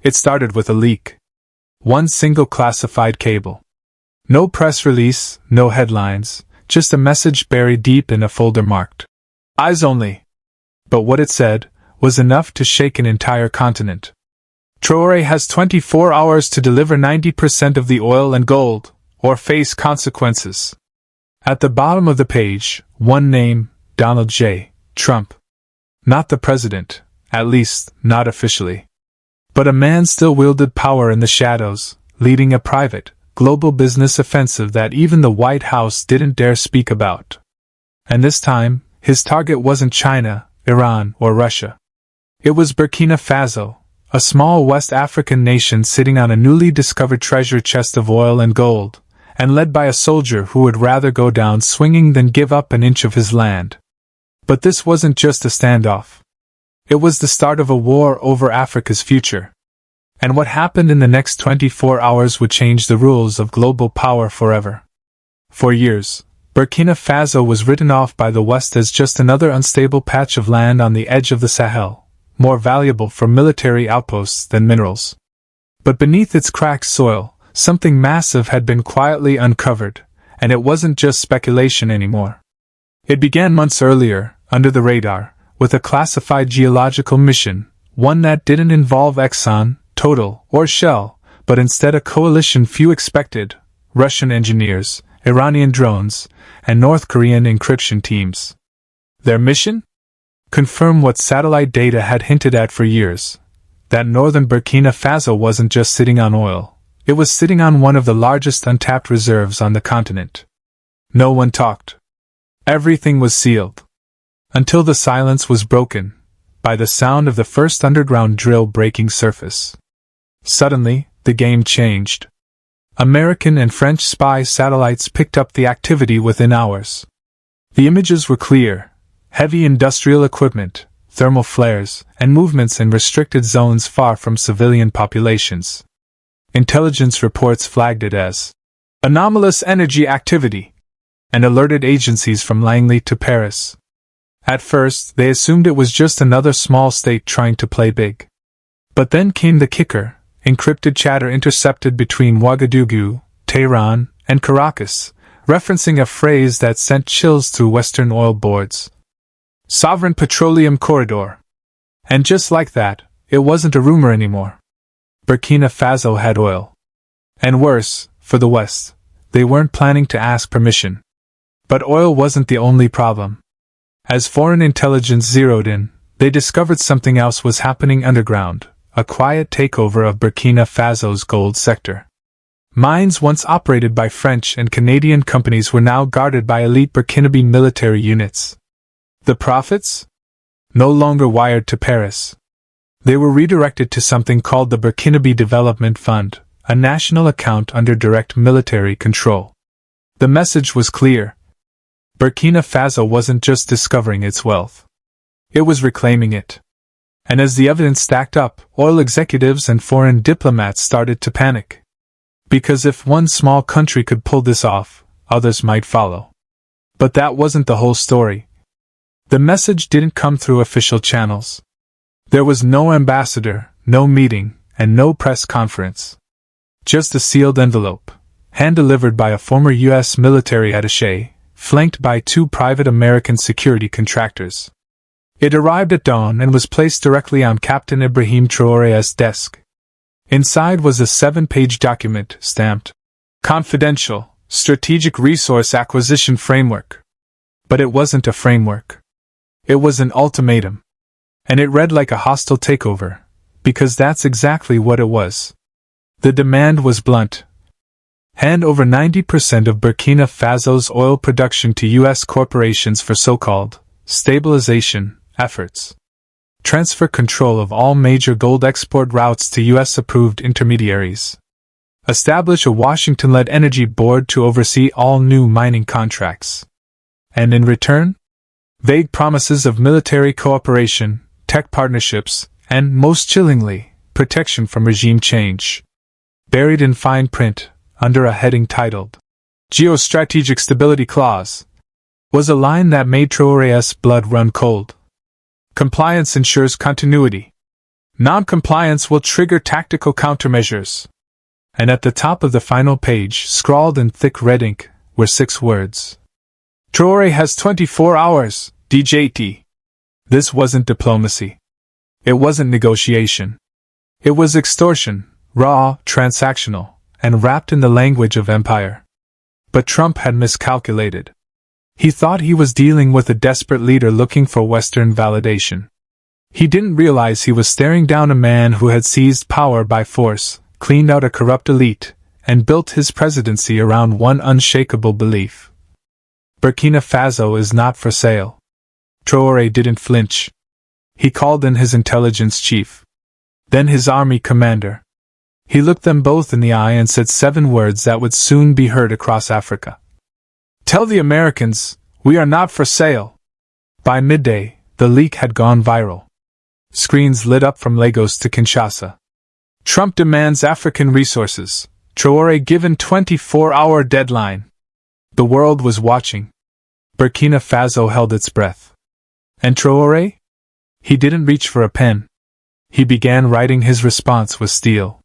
It started with a leak. One single classified cable. No press release, no headlines, just a message buried deep in a folder marked "Eyes Only." But what it said was enough to shake an entire continent. Traoré has 24 hours to deliver 90% of the oil and gold, or face consequences. At the bottom of the page, one name, Donald J. Trump. Not the president, at least, not officially. But a man still wielded power in the shadows, leading a private, global business offensive that even the White House didn't dare speak about. And this time, his target wasn't China, Iran, or Russia. It was Burkina Faso, a small West African nation sitting on a newly discovered treasure chest of oil and gold, and led by a soldier who would rather go down swinging than give up an inch of his land. But this wasn't just a standoff. It was the start of a war over Africa's future. And what happened in the next 24 hours would change the rules of global power forever. For years, Burkina Faso was written off by the West as just another unstable patch of land on the edge of the Sahel, more valuable for military outposts than minerals. But beneath its cracked soil, something massive had been quietly uncovered, and it wasn't just speculation anymore. It began months earlier, under the radar, with a classified geological mission, one that didn't involve Exxon, Total, or Shell, but instead a coalition few expected: Russian engineers, Iranian drones, and North Korean encryption teams. Their mission? Confirm what satellite data had hinted at for years: that northern Burkina Faso wasn't just sitting on oil, it was sitting on one of the largest untapped reserves on the continent. No one talked. Everything was sealed. Until the silence was broken by the sound of the first underground drill breaking surface. Suddenly, the game changed. American and French spy satellites picked up the activity within hours. The images were clear: heavy industrial equipment, thermal flares, and movements in restricted zones far from civilian populations. Intelligence reports flagged it as anomalous energy activity and alerted agencies from Langley to Paris. At first, they assumed it was just another small state trying to play big. But then came the kicker: encrypted chatter intercepted between Ouagadougou, Tehran, and Caracas, referencing a phrase that sent chills through Western oil boards. Sovereign Petroleum Corridor. And just like that, it wasn't a rumor anymore. Burkina Faso had oil. And worse, for the West, they weren't planning to ask permission. But oil wasn't the only problem. As foreign intelligence zeroed in, they discovered something else was happening underground: a quiet takeover of Burkina Faso's gold sector. Mines once operated by French and Canadian companies were now guarded by elite Burkinabe military units. The profits? No longer wired to Paris. They were redirected to something called the Burkinabe Development Fund, a national account under direct military control. The message was clear. Burkina Faso wasn't just discovering its wealth. It was reclaiming it. And as the evidence stacked up, oil executives and foreign diplomats started to panic. Because if one small country could pull this off, others might follow. But that wasn't the whole story. The message didn't come through official channels. There was no ambassador, no meeting, and no press conference. Just a sealed envelope, hand-delivered by a former U.S. military attaché, flanked by 2 private American security contractors. It arrived at dawn and was placed directly on Captain Ibrahim Traoré's desk. Inside was a 7-page document stamped Confidential, Strategic Resource Acquisition Framework. But it wasn't a framework. It was an ultimatum. And it read like a hostile takeover, because that's exactly what it was. The demand was blunt. Hand over 90% of Burkina Faso's oil production to U.S. corporations for so-called stabilization efforts. Transfer control of all major gold export routes to U.S.-approved intermediaries. Establish a Washington-led energy board to oversee all new mining contracts. And in return? Vague promises of military cooperation, tech partnerships, and, most chillingly, protection from regime change. Buried in fine print, under a heading titled Geostrategic Stability Clause, was a line that made Traoré's blood run cold. Compliance ensures continuity. Non-compliance will trigger tactical countermeasures. And at the top of the final page, scrawled in thick red ink, were 6 words. Traoré has 24 hours, DJT. This wasn't diplomacy. It wasn't negotiation. It was extortion, raw, transactional, and wrapped in the language of empire. But Trump had miscalculated. He thought he was dealing with a desperate leader looking for Western validation. He didn't realize he was staring down a man who had seized power by force, cleaned out a corrupt elite, and built his presidency around one unshakable belief. Burkina Faso is not for sale. Traoré didn't flinch. He called in his intelligence chief. Then his army commander. He looked them both in the eye and said 7 words that would soon be heard across Africa. Tell the Americans, we are not for sale. By midday, the leak had gone viral. Screens lit up from Lagos to Kinshasa. Trump demands African resources. Traoré given 24-hour deadline. The world was watching. Burkina Faso held its breath. And Traoré? He didn't reach for a pen. He began writing his response with steel.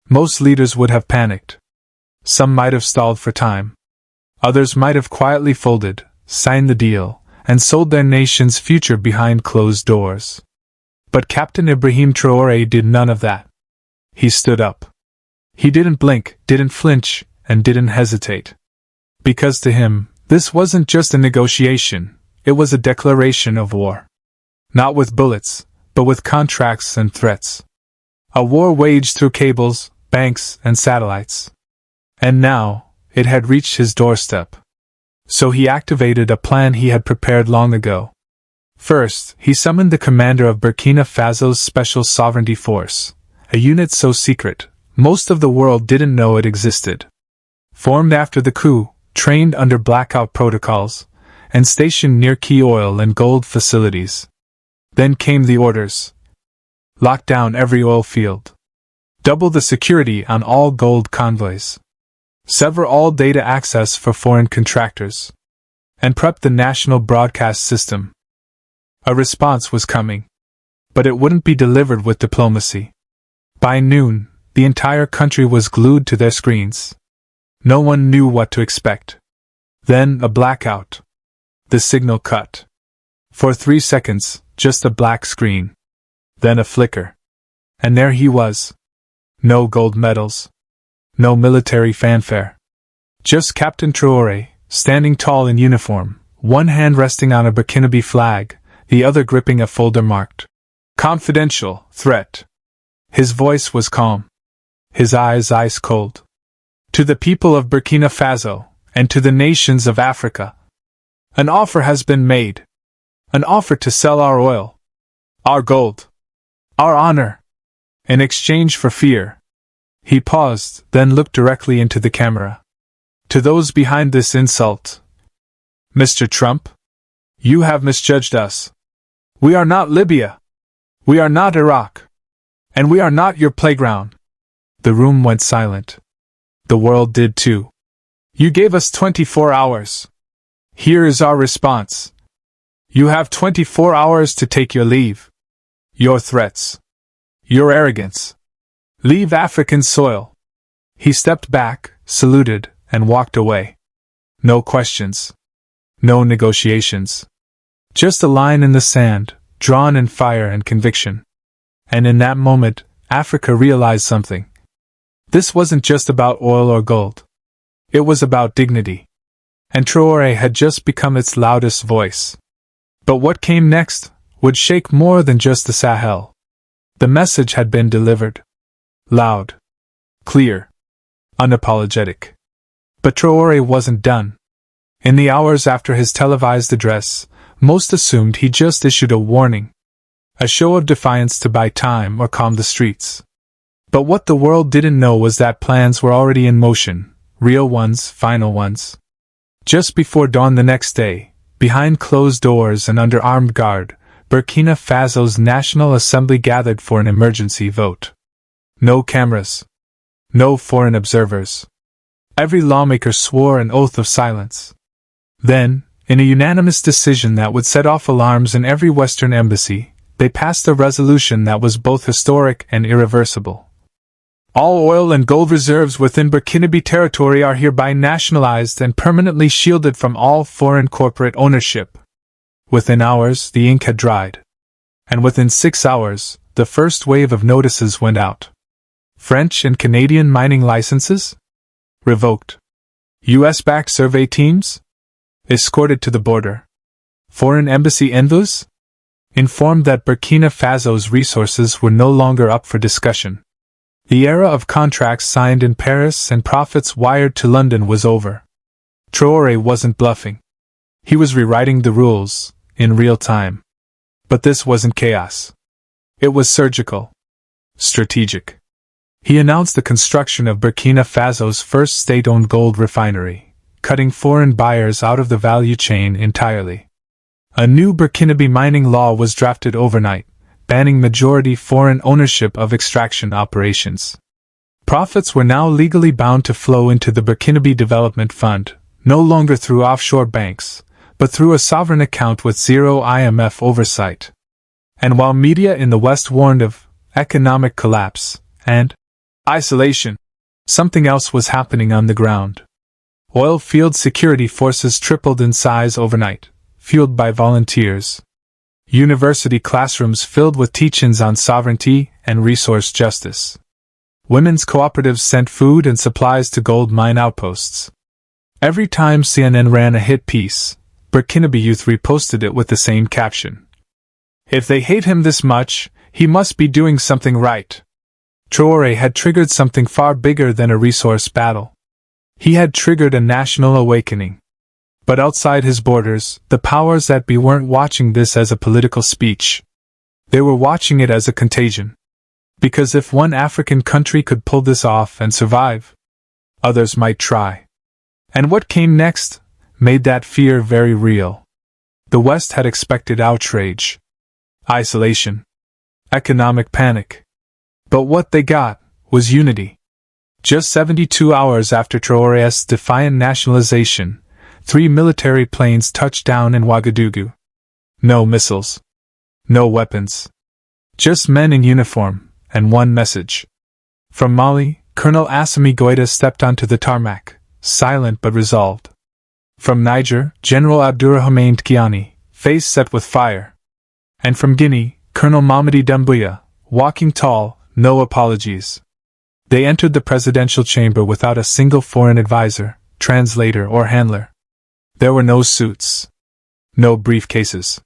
Most leaders would have panicked. Some might have stalled for time. Others might have quietly folded, signed the deal, and sold their nation's future behind closed doors. But Captain Ibrahim Traoré did none of that. He stood up. He didn't blink, didn't flinch, and didn't hesitate. Because to him, this wasn't just a negotiation, it was a declaration of war. Not with bullets, but with contracts and threats. A war waged through cables, banks, and satellites. And now, it had reached his doorstep. So he activated a plan he had prepared long ago. First, he summoned the commander of Burkina Faso's Special Sovereignty Force, a unit so secret, most of the world didn't know it existed. Formed after the coup, trained under blackout protocols, and stationed near key oil and gold facilities. Then came the orders. Lock down every oil field. Double the security on all gold convoys. Sever all data access for foreign contractors. And prep the national broadcast system. A response was coming. But it wouldn't be delivered with diplomacy. By noon, the entire country was glued to their screens. No one knew what to expect. Then a blackout. The signal cut. For 3 seconds, just a black screen. Then a flicker. And there he was. No gold medals. No military fanfare. Just Captain Traoré, standing tall in uniform, one hand resting on a Burkinabe flag, the other gripping a folder marked "Confidential Threat." His voice was calm. His eyes ice cold. To the people of Burkina Faso, and to the nations of Africa, an offer has been made. An offer to sell our oil, our gold, our honor, in exchange for fear. He paused, then looked directly into the camera. To those behind this insult, Mr. Trump, you have misjudged us. We are not Libya. We are not Iraq. And we are not your playground. The room went silent. The world did too. You gave us 24 hours. Here is our response. You have 24 hours to take your leave. Your threats. Your arrogance. Leave African soil. He stepped back, saluted, and walked away. No questions. No negotiations. Just a line in the sand, drawn in fire and conviction. And in that moment, Africa realized something. This wasn't just about oil or gold. It was about dignity. And Traoré had just become its loudest voice. But what came next would shake more than just the Sahel. The message had been delivered. Loud. Clear. Unapologetic. But Traoré wasn't done. In the hours after his televised address, most assumed he just issued a warning. A show of defiance to buy time or calm the streets. But what the world didn't know was that plans were already in motion, real ones, final ones. Just before dawn the next day, behind closed doors and under armed guard, Burkina Faso's National Assembly gathered for an emergency vote. No cameras. No foreign observers. Every lawmaker swore an oath of silence. Then, in a unanimous decision that would set off alarms in every Western embassy, they passed a resolution that was both historic and irreversible. All oil and gold reserves within Burkinabe territory are hereby nationalized and permanently shielded from all foreign corporate ownership. Within hours, the ink had dried. And within 6 hours, the first wave of notices went out. French and Canadian mining licenses? Revoked. US-backed survey teams? Escorted to the border. Foreign embassy envoys? Informed that Burkina Faso's resources were no longer up for discussion. The era of contracts signed in Paris and profits wired to London was over. Traoré wasn't bluffing. He was rewriting the rules, in real time. But this wasn't chaos. It was surgical. Strategic. He announced the construction of Burkina Faso's first state-owned gold refinery, cutting foreign buyers out of the value chain entirely. A new Burkinabe mining law was drafted overnight, banning majority foreign ownership of extraction operations. Profits were now legally bound to flow into the Burkinabe Development Fund, no longer through offshore banks, but through a sovereign account with zero IMF oversight. And while media in the West warned of economic collapse and isolation, something else was happening on the ground. Oil field security forces tripled in size overnight, fueled by volunteers. University classrooms filled with teach-ins on sovereignty and resource justice. Women's cooperatives sent food and supplies to gold mine outposts. Every time CNN ran a hit piece, Burkinabe youth reposted it with the same caption. If they hate him this much, he must be doing something right. Traoré had triggered something far bigger than a resource battle. He had triggered a national awakening. But outside his borders, the powers that be weren't watching this as a political speech. They were watching it as a contagion. Because if one African country could pull this off and survive, others might try. And what came next made that fear very real. The West had expected outrage, isolation, economic panic. But what they got was unity. Just 72 hours after Traoré's defiant nationalization, 3 military planes touched down in Ouagadougou. No missiles. No weapons. Just men in uniform, and one message. From Mali, Colonel Assimi Goïta stepped onto the tarmac, silent but resolved. From Niger, General Abdourahmane Tiani, face set with fire. And from Guinea, Colonel Mamadi Doumbouya, walking tall, no apologies. They entered the presidential chamber without a single foreign advisor, translator or handler. There were no suits. No briefcases.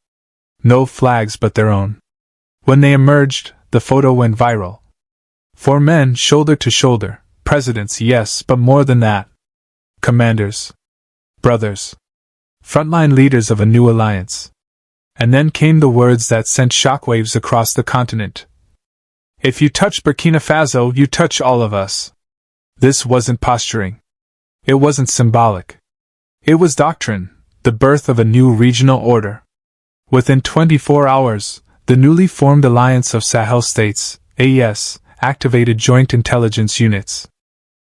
No flags but their own. When they emerged, the photo went viral. 4 men shoulder to shoulder, presidents, yes, but more than that. Commanders. Brothers. Frontline leaders of a new alliance. And then came the words that sent shockwaves across the continent. If you touch Burkina Faso, you touch all of us. This wasn't posturing. It wasn't symbolic. It was doctrine, the birth of a new regional order. Within 24 hours, the newly formed Alliance of Sahel States, AES, activated joint intelligence units.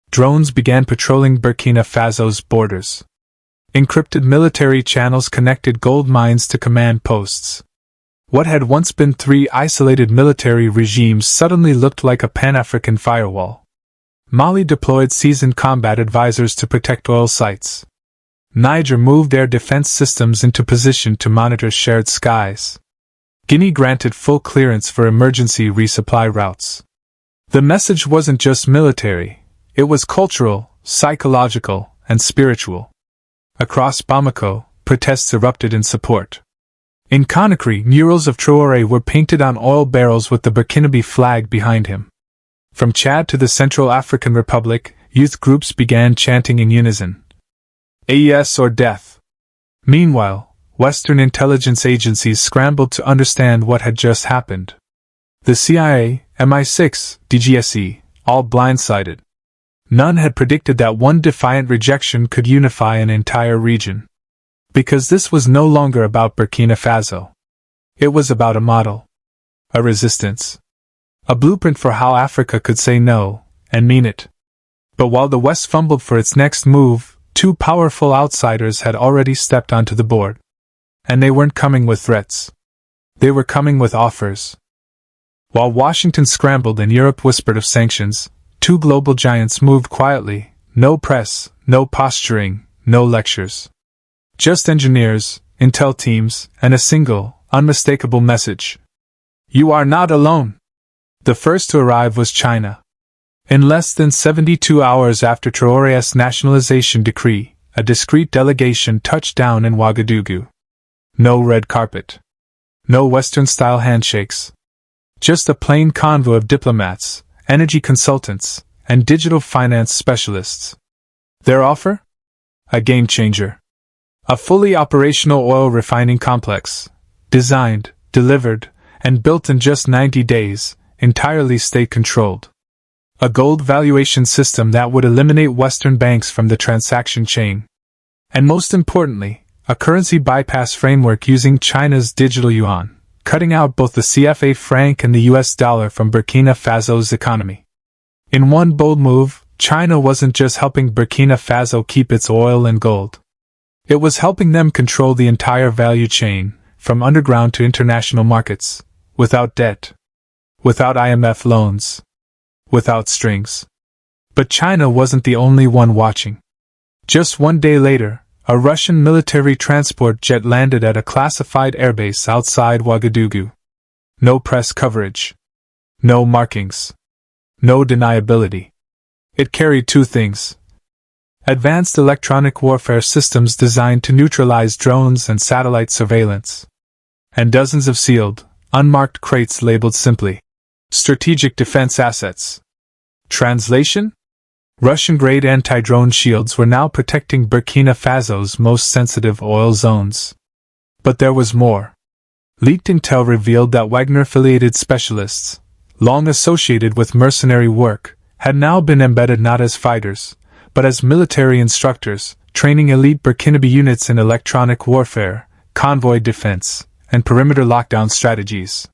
Drones began patrolling Burkina Faso's borders. Encrypted military channels connected gold mines to command posts. What had once been 3 isolated military regimes suddenly looked like a Pan-African firewall. Mali deployed seasoned combat advisors to protect oil sites. Niger moved air defense systems into position to monitor shared skies. Guinea granted full clearance for emergency resupply routes. The message wasn't just military, it was cultural, psychological, and spiritual. Across Bamako, protests erupted in support. In Conakry, murals of Traoré were painted on oil barrels with the Burkinabe flag behind him. From Chad to the Central African Republic, youth groups began chanting in unison. AES or death. Meanwhile, Western intelligence agencies scrambled to understand what had just happened. The CIA, MI6, DGSE, all blindsided. None had predicted that one defiant rejection could unify an entire region. Because this was no longer about Burkina Faso. It was about a model. A resistance. A blueprint for how Africa could say no, and mean it. But while the West fumbled for its next move, 2 powerful outsiders had already stepped onto the board. And they weren't coming with threats. They were coming with offers. While Washington scrambled and Europe whispered of sanctions, two global giants moved quietly. No press, no posturing, no lectures. Just engineers, intel teams, and a single, unmistakable message. You are not alone. The first to arrive was China. In less than 72 hours after Traoré's nationalization decree, a discreet delegation touched down in Ouagadougou. No red carpet. No Western-style handshakes. Just a plain convoy of diplomats, energy consultants, and digital finance specialists. Their offer? A game-changer. A fully operational oil refining complex, designed, delivered, and built in just 90 days, entirely state-controlled. A gold valuation system that would eliminate Western banks from the transaction chain. And most importantly, a currency bypass framework using China's digital yuan, cutting out both the CFA franc and the US dollar from Burkina Faso's economy. In one bold move, China wasn't just helping Burkina Faso keep its oil and gold. It was helping them control the entire value chain, from underground to international markets, without debt, without IMF loans, without strings. But China wasn't the only one watching. Just one day later, a Russian military transport jet landed at a classified airbase outside Ouagadougou. No press coverage. No markings. No deniability. It carried two things. Advanced electronic warfare systems designed to neutralize drones and satellite surveillance. And dozens of sealed, unmarked crates labeled simply, Strategic Defense Assets. Translation? Russian-grade anti-drone shields were now protecting Burkina Faso's most sensitive oil zones. But there was more. Leaked intel revealed that Wagner-affiliated specialists, long associated with mercenary work, had now been embedded not as fighters, but as military instructors, training elite Burkinabe units in electronic warfare, convoy defense, and perimeter lockdown strategies.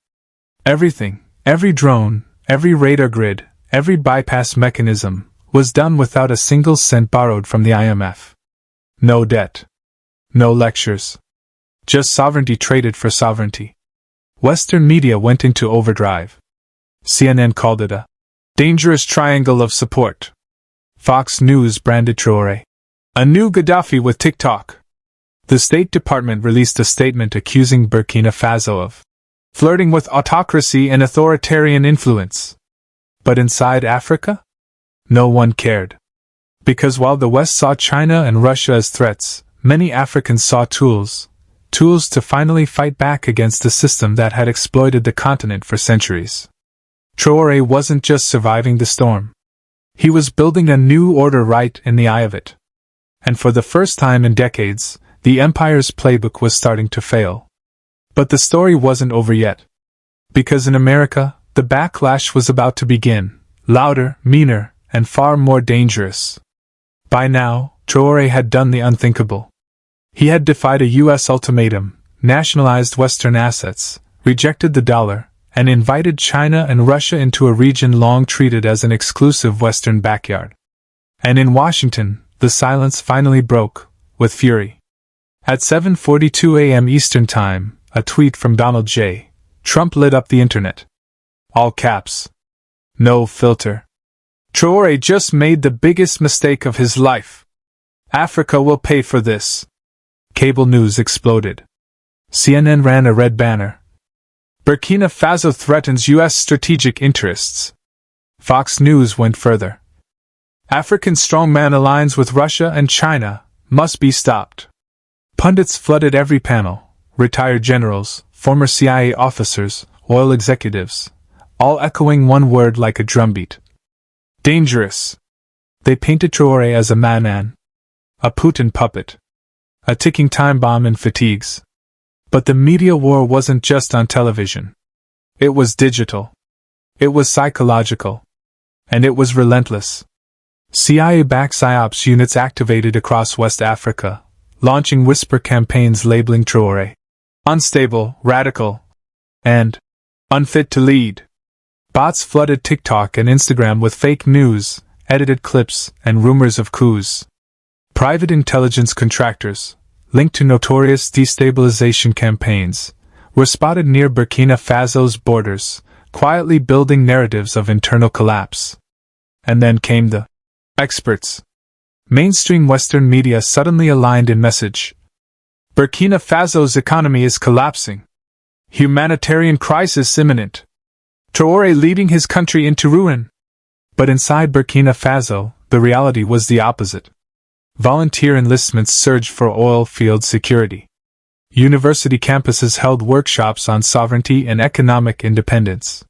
Everything, every drone, every radar grid, every bypass mechanism, was done without a single cent borrowed from the IMF. No debt. No lectures. Just sovereignty traded for sovereignty. Western media went into overdrive. CNN called it a dangerous triangle of support. Fox News branded Traoré a new Gaddafi with TikTok. The State Department released a statement accusing Burkina Faso of flirting with autocracy and authoritarian influence. But inside Africa? No one cared. Because while the West saw China and Russia as threats, many Africans saw tools to finally fight back against the system that had exploited the continent for centuries. Traoré wasn't just surviving the storm. He was building a new order right in the eye of it. And for the first time in decades, the empire's playbook was starting to fail. But the story wasn't over yet. Because in America, the backlash was about to begin, louder, meaner, and far more dangerous. By now, Traoré had done the unthinkable. He had defied a U.S. ultimatum, nationalized Western assets, rejected the dollar, and invited China and Russia into a region long treated as an exclusive Western backyard. And in Washington, the silence finally broke, with fury. At 7:42 a.m. Eastern Time, a tweet from Donald J. Trump lit up the internet. All caps. No filter. Traoré just made the biggest mistake of his life. Africa will pay for this. Cable news exploded. CNN ran a red banner. Burkina Faso threatens U.S. strategic interests. Fox News went further. African strongman aligns with Russia and China, must be stopped. Pundits flooded every panel, retired generals, former CIA officers, oil executives, all echoing one word like a drumbeat. Dangerous. They painted Traoré as a madman, a Putin puppet, a ticking time bomb in fatigues. But the media war wasn't just on television. It was digital. It was psychological. And it was relentless. CIA-backed PSYOPs units activated across West Africa, launching whisper campaigns labeling Traoré unstable, radical, and unfit to lead. Bots flooded TikTok and Instagram with fake news, edited clips, and rumors of coups. Private intelligence contractors, linked to notorious destabilization campaigns, were spotted near Burkina Faso's borders, quietly building narratives of internal collapse. And then came the experts. Mainstream Western media suddenly aligned in message. Burkina Faso's economy is collapsing. Humanitarian crisis imminent. Traoré leading his country into ruin. But inside Burkina Faso, the reality was the opposite. Volunteer enlistments surged for oil field security. University campuses held workshops on sovereignty and economic independence.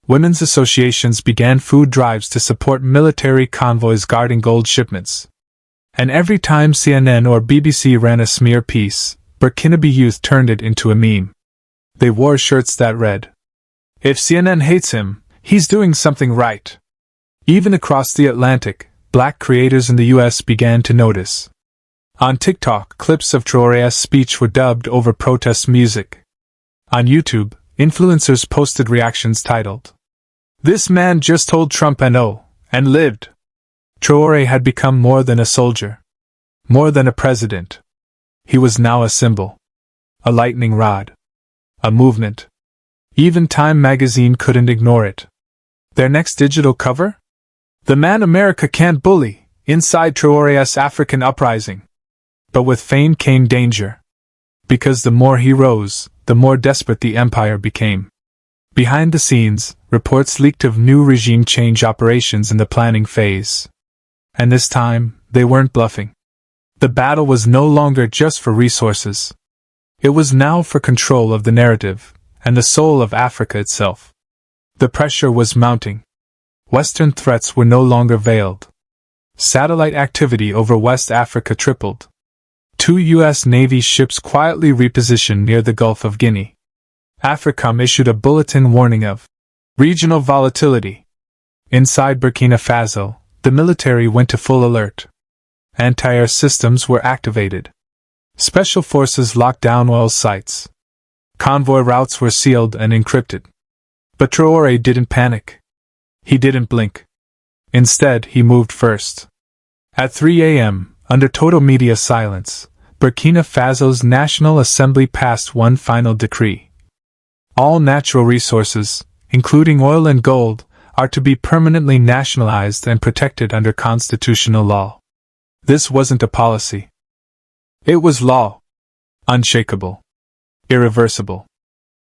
Women's associations began food drives to support military convoys guarding gold shipments. And every time CNN or BBC ran a smear piece, Burkinabe youth turned it into a meme. They wore shirts that read, "If CNN hates him, he's doing something right." Even across the Atlantic, black creators in the US began to notice. On TikTok, clips of Traoré's speech were dubbed over protest music. On YouTube, influencers posted reactions titled, "This man just told Trump no, and lived." Traoré had become more than a soldier. More than a president. He was now a symbol. A lightning rod. A movement. Even Time magazine couldn't ignore it. Their next digital cover? "The man America can't bully, inside Traoré's African uprising." But with fame came danger. Because the more he rose, the more desperate the empire became. Behind the scenes, reports leaked of new regime change operations in the planning phase. And this time, they weren't bluffing. The battle was no longer just for resources. It was now for control of the narrative, and the soul of Africa itself. The pressure was mounting. Western threats were no longer veiled. Satellite activity over West Africa tripled. 2 U.S. Navy ships quietly repositioned near the Gulf of Guinea. AFRICOM issued a bulletin warning of regional volatility. Inside Burkina Faso, the military went to full alert. Anti-air systems were activated. Special forces locked down oil sites. Convoy routes were sealed and encrypted. But Traoré didn't panic. He didn't blink. Instead, he moved first. At 3 a.m., under total media silence, Burkina Faso's National Assembly passed one final decree. All natural resources, including oil and gold, are to be permanently nationalized and protected under constitutional law. This wasn't a policy. It was law. Unshakable. Irreversible.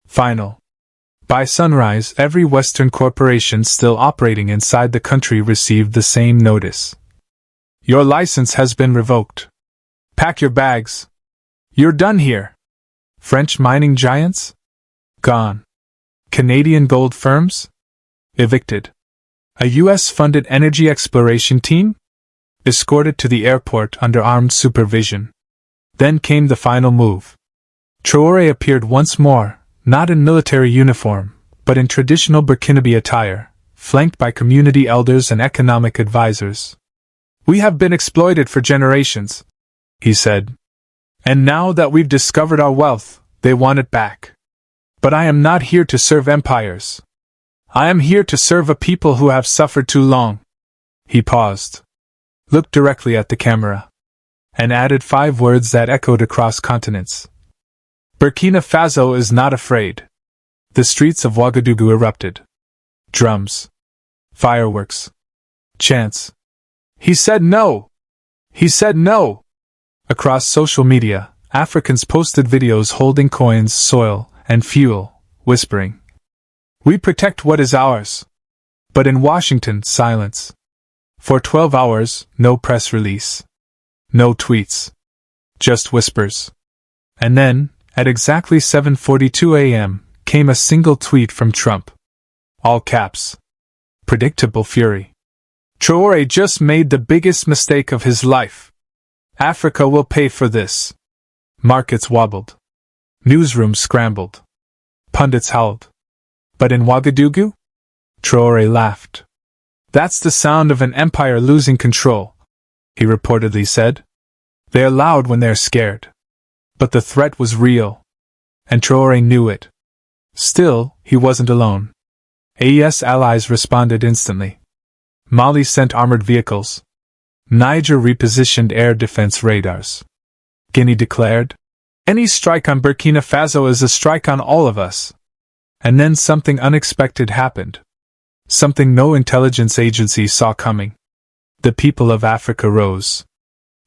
Final. By sunrise, every Western corporation still operating inside the country received the same notice. Your license has been revoked. Pack your bags. You're done here. French mining giants? Gone. Canadian gold firms? Evicted. A US-funded energy exploration team? Escorted to the airport under armed supervision. Then came the final move. Traoré appeared once more, not in military uniform, but in traditional Burkinabe attire, flanked by community elders and economic advisors. "We have been exploited for generations," he said. "And now that we've discovered our wealth, they want it back. But I am not here to serve empires. I am here to serve a people who have suffered too long." He paused, looked directly at the camera, and added 5 words that echoed across continents. "Burkina Faso is not afraid." The streets of Ouagadougou erupted. Drums. Fireworks. Chants. "He said no! He said no!" Across social media, Africans posted videos holding coins, soil, and fuel, whispering, "We protect what is ours." But in Washington, silence. For 12 hours, no press release. No tweets. Just whispers. And then, at exactly 7:42 a.m., came a single tweet from Trump. All caps. Predictable fury. "Traoré just made the biggest mistake of his life. Africa will pay for this." Markets wobbled. Newsrooms scrambled. Pundits howled. But in Ouagadougou? Traoré laughed. "That's the sound of an empire losing control," he reportedly said. "They are loud when they're scared." But the threat was real. And Traoré knew it. Still, he wasn't alone. AES allies responded instantly. Mali sent armored vehicles. Niger repositioned air defense radars. Guinea declared Any strike on Burkina Faso is a strike on all of us. And then something unexpected happened. Something no intelligence agency saw coming. The people of Africa rose.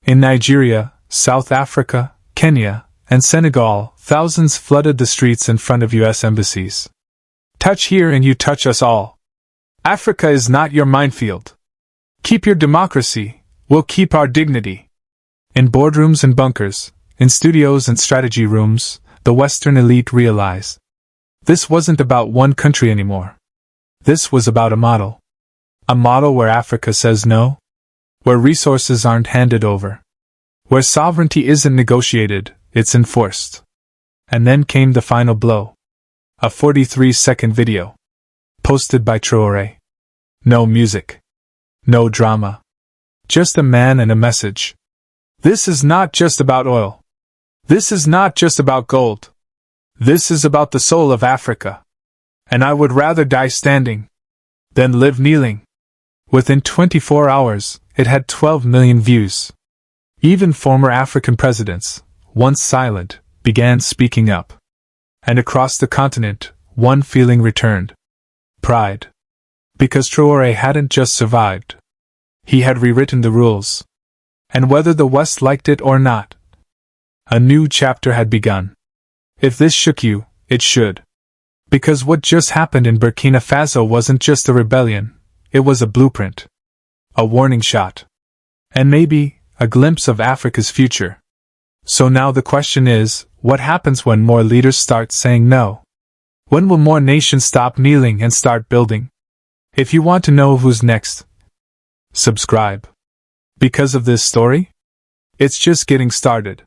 In Nigeria, South Africa, Kenya, and Senegal, thousands flooded the streets in front of U.S. embassies. Touch here and you touch us all. Africa is not your minefield. Keep your democracy, we'll keep our dignity. In boardrooms and bunkers, in studios and strategy rooms, the Western elite realized this wasn't about one country anymore. This was about a model. A model where Africa says no, where resources aren't handed over, where sovereignty isn't negotiated, it's enforced. And then came the final blow. A 43-second video. Posted by Traoré. No music. No drama. Just a man and a message. This is not just about oil. This is not just about gold. This is about the soul of Africa. And I would rather die standing than live kneeling. Within 24 hours, it had 12 million views. Even former African presidents, once silent, began speaking up. And across the continent, one feeling returned. Pride. Because Traoré hadn't just survived. He had rewritten the rules. And whether the West liked it or not, a new chapter had begun. If this shook you, it should. Because what just happened in Burkina Faso wasn't just a rebellion, it was a blueprint. A warning shot. And maybe, a glimpse of Africa's future. So now the question is, what happens when more leaders start saying no? When will more nations stop kneeling and start building? If you want to know who's next, subscribe. Because of this story? It's just getting started.